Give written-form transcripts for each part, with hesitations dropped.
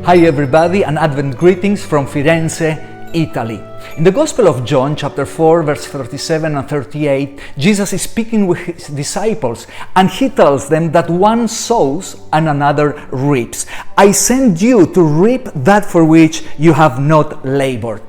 Hi everybody, and Advent greetings from Firenze, Italy. In the Gospel of John, chapter 4, verse 37 and 38, Jesus is speaking with his disciples, and he tells them that one sows and another reaps. I send you to reap that for which you have not labored.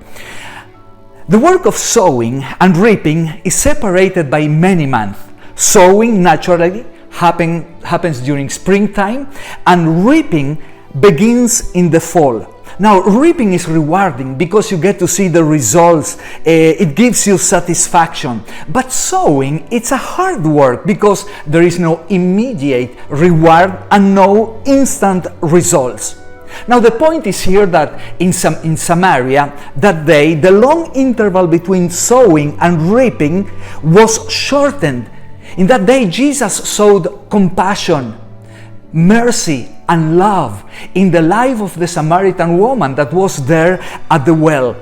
The work of sowing and reaping is separated by many months. Sowing naturally happens during springtime, and reaping begins in the fall. Now, reaping is rewarding because you get to see the results. It gives you satisfaction. But sowing, it's a hard work because there is no immediate reward and no instant results. Now, the point is here that in Samaria, that day, the long interval between sowing and reaping was shortened. In that day, Jesus sowed compassion, mercy, and love in the life of the Samaritan woman that was there at the well.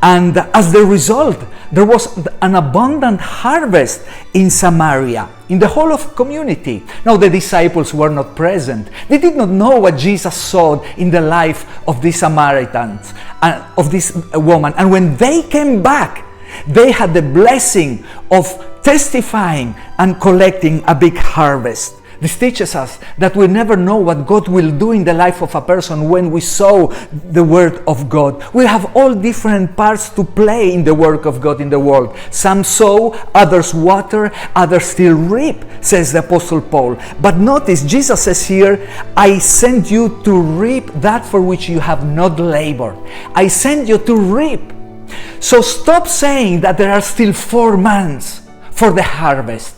And as the result, there was an abundant harvest in Samaria, in the whole of community. Now, the disciples were not present. They did not know what Jesus saw in the life of the Samaritans, of this woman. And when they came back, they had the blessing of testifying and collecting a big harvest. This teaches us that we never know what God will do in the life of a person when we sow the word of God. We have all different parts to play in the work of God in the world. Some sow, others water, others still reap, says the Apostle Paul. But notice, Jesus says here, I send you to reap that for which you have not labored. I send you to reap. So stop saying that there are still 4 months for the harvest.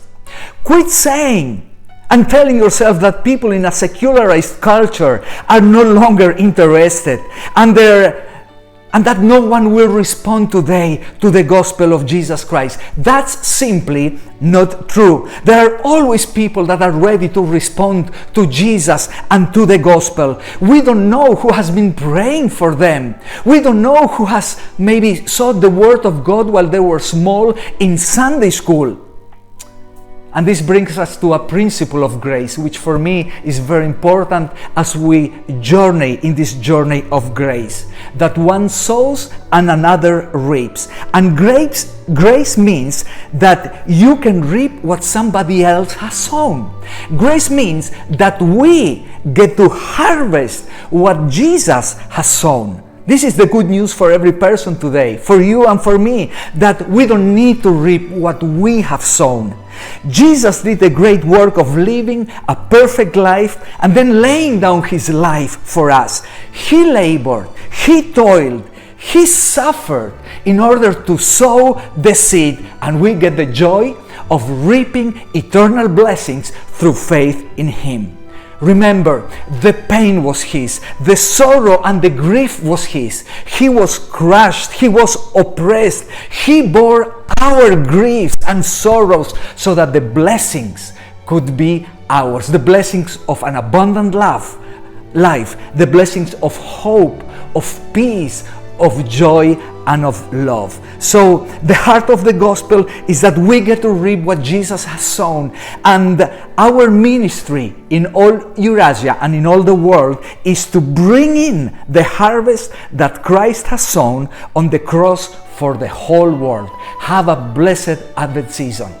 Quit saying and telling yourself that people in a secularized culture are no longer interested and that no one will respond today to the gospel of Jesus Christ. That's simply not true. There are always people that are ready to respond to Jesus and to the gospel. We don't know who has been praying for them. We don't know who has maybe sought the word of God while they were small in Sunday school. And this brings us to a principle of grace, which for me is very important as we journey in this journey of grace. That one sows and another reaps. And grace means that you can reap what somebody else has sown. Grace means that we get to harvest what Jesus has sown. This is the good news for every person today, for you and for me, that we don't need to reap what we have sown. Jesus did the great work of living a perfect life and then laying down his life for us. He labored, he toiled, he suffered in order to sow the seed, and we get the joy of reaping eternal blessings through faith in him. Remember, the pain was his, the sorrow and the grief was his. He was crushed, he was oppressed, he bore our griefs and sorrows so that the blessings could be ours. The blessings of an abundant life, the blessings of hope, of peace, of joy, and of love. So the heart of the gospel is that we get to reap what Jesus has sown, and our ministry in all Eurasia and in all the world is to bring in the harvest that Christ has sown on the cross for the whole world. Have a blessed Advent season.